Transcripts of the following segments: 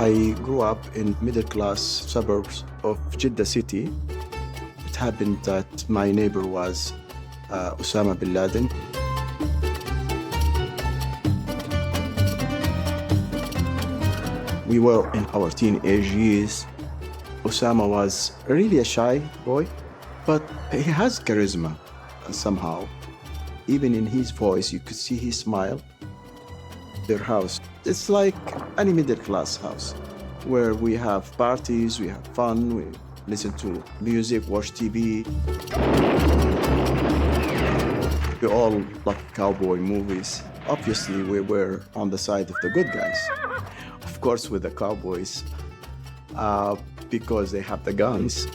I grew up in middle-class suburbs of Jeddah city. It happened that my neighbor was Osama bin Laden. We were in our teenage years. Osama was really a shy boy, but he has charisma somehow. Even in his voice, you could see his smile. Their house, it's like any middle-class house, where we have parties, we have fun, we listen to music, watch TV. We all like cowboy movies. Obviously, we were on the side of the good guys. Of course, with the cowboys, because they have the guns.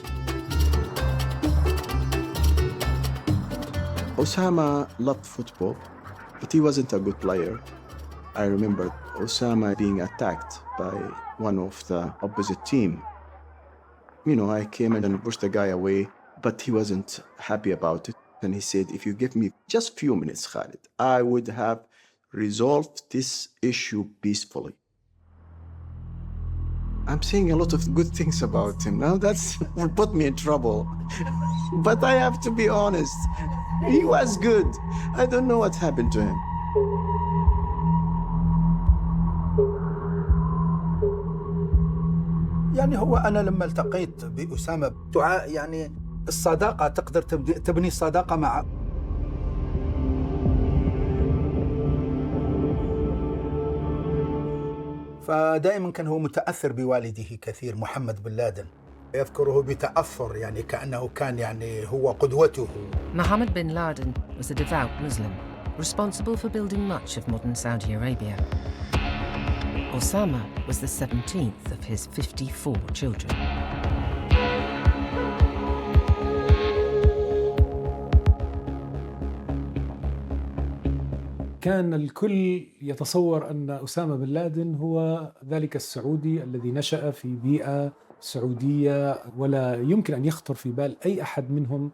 Osama loved football, but he wasn't a good player. I remember Osama being attacked by one of the opposite team. You know, I came in and pushed the guy away, but he wasn't happy about it. And he said, if you give me just a few minutes, Khalid, I would have resolved this issue peacefully. I'm saying a lot of good things about him. Now that's will put me in trouble. But I have to be honest. He was good. I don't know what happened to him. يعني هو أنا لما التقيت بأسامة يعني الصداقة تقدر تبني الصداقة مع فدائما كان هو متأثر بوالده كثير محمد بن لادن يذكره بتأثر يعني كأنه كان يعني هو قدوته. Mohammed bin Laden was a devout Muslim, responsible for building much of modern Saudi Arabia. Osama was the 17th of his 54 children. كان الكل يتصور أن أسامة بن لادن هو ذلك السعودي الذي نشأ في بيئة سعودية، ولا يمكن أن يخطر في بال أي أحد منهم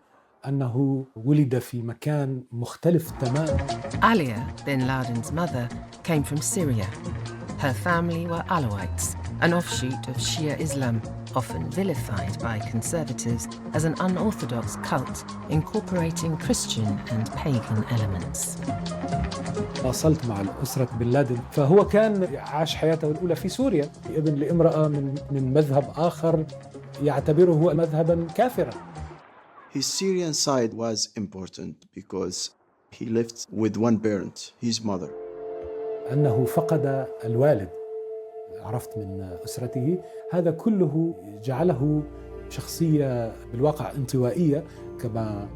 أنه ولد في مكان مختلف تماما. Alia, bin Laden's mother, came from Syria. Her family were Alawites, an offshoot of Shia Islam, often vilified by conservatives as an unorthodox cult incorporating Christian and pagan elements. واصلت مع أسرة بن لادن، فهو كان عاش حياته الأولى في سوريا، ابن لامرأة من مذهب آخر يعتبره مذهبا كافرا. His Syrian side was important because he lived with one parent, his mother. أنه فقد الوالد، عرفت من أسرته، هذا كله جعله شخصية بالواقع انطوائية كما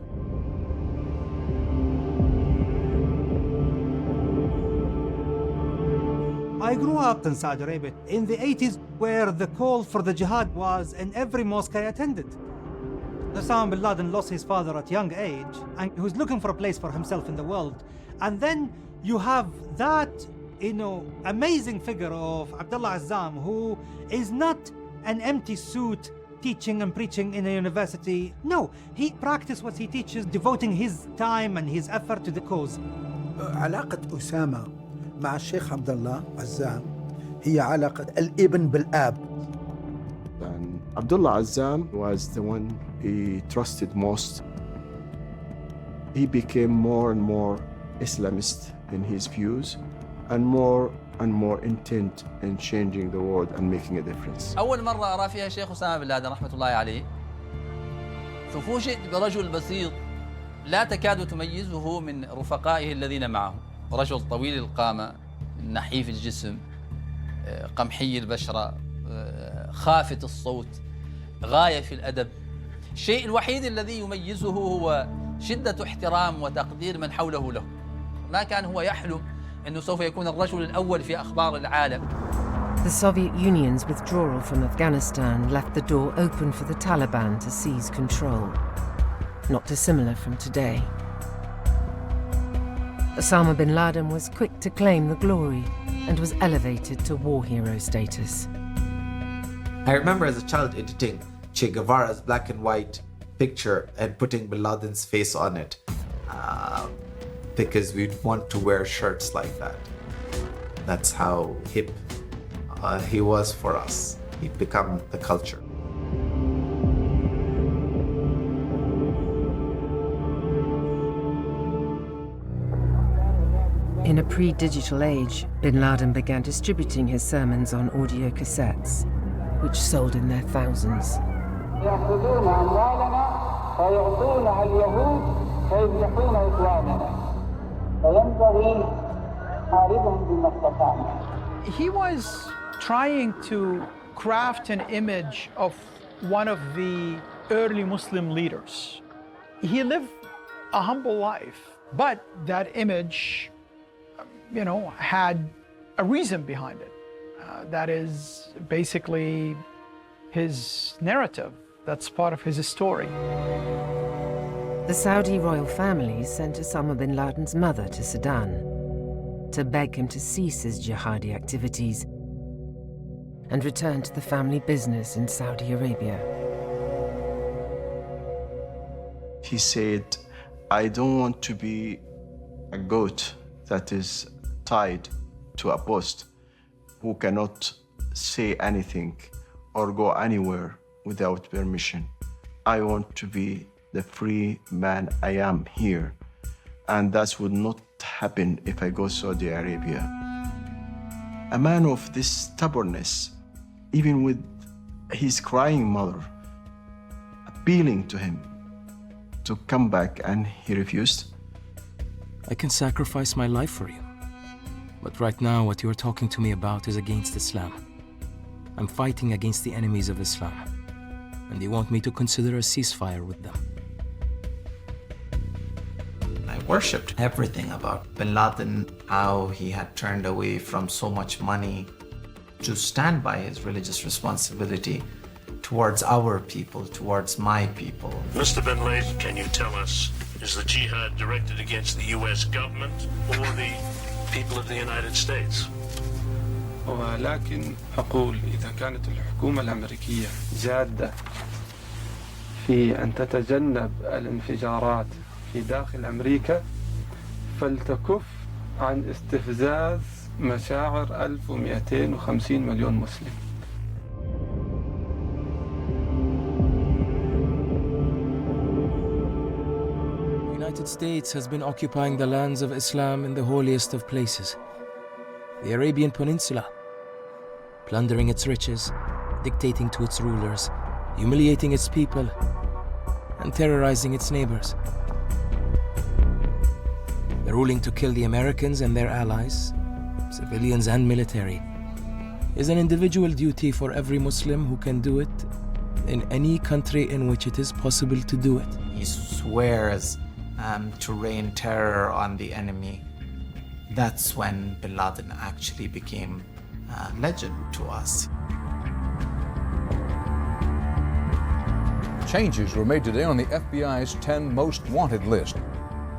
I grew up in Saudi Arabia in the 80s where the call for the jihad was in every mosque I attended. Osama bin Laden lost his father at a young age and he was looking for a place for himself in the world. And then you have that, amazing figure of Abdullah Azzam, who is not an empty suit teaching and preaching in a university. No, he practiced what he teaches, devoting his time and his effort to the cause. علاقة أسامة مع الشيخ عبد الله عزام هي علاقة الابن بالآب. And Abdullah Azzam was the one he trusted most. He became more and more Islamist in his views and more intent in changing the world and making a difference. أول مرة أرى فيها الشيخ أسامة بن لادن رحمة الله عليه، ففوجئت برجل بسيط لا تكاد تميزه من رفقائه الذين معه. رجل طويل القامة، نحيف الجسم، قمحي البشرة، خافت الصوت، غاية في الأدب. الشيء الوحيد الذي يميزه هو شدة احترام وتقدير من حوله له. ما كان هو يحلم أنه سوف يكون الرجل الأول في أخبار العالم. The Soviet Union's withdrawal from Afghanistan left the door open for the Taliban to seize control. Not dissimilar from today. Osama bin Laden was quick to claim the glory and was elevated to war hero status. I remember as a child editing Che Guevara's black and white picture and putting bin Laden's face on it because we'd want to wear shirts like that. That's how hip he was for us. He'd become the culture. In a pre-digital age, bin Laden began distributing his sermons on audio cassettes, which sold in their thousands. يأخذون أموالنا فيعطونها اليهود فيذبحون إخواننا فينبغي نحاربهم بما استطعنا. He was trying to craft an image of one of the early Muslim leaders. He lived a humble life, but that image, had a reason behind it. That is basically his narrative. That's part of his story. The Saudi royal family sent Osama bin Laden's mother to Sudan to beg him to cease his jihadi activities and return to the family business in Saudi Arabia. He said, I don't want to be a goat that is tied to a post who cannot say anything or go anywhere without permission. I want to be the free man I am here, and that would not happen if I go to Saudi Arabia. A man of this stubbornness, even with his crying mother, appealing to him to come back, and he refused. I can sacrifice my life for you. But right now, what you're talking to me about is against Islam. I'm fighting against the enemies of Islam. And you want me to consider a ceasefire with them. I worshipped everything about bin Laden, how he had turned away from so much money to stand by his religious responsibility towards our people, towards my people. Mr. bin Laden, can you tell us, is the jihad directed against the U.S. government or the people of the United States? ولكن أقول إذا كانت الحكومة الأمريكية جادة في أن تتجنب الانفجارات في داخل أمريكا فلتكف عن استفزاز مشاعر 1250 مليون مسلم. The United States has been occupying the lands of Islam in the holiest of places, the Arabian Peninsula, plundering its riches, dictating to its rulers, humiliating its people, and terrorizing its neighbors. The ruling to kill the Americans and their allies, civilians and military, is an individual duty for every Muslim who can do it in any country in which it is possible to do it. He swears to rain terror on the enemy. That's when bin Laden actually became a legend to us. Changes were made today on the FBI's 10 most wanted list.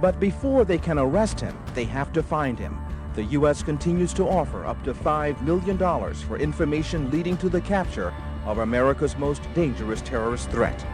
But before they can arrest him, they have to find him. The U.S. continues to offer up to $5 million for information leading to the capture of America's most dangerous terrorist threat.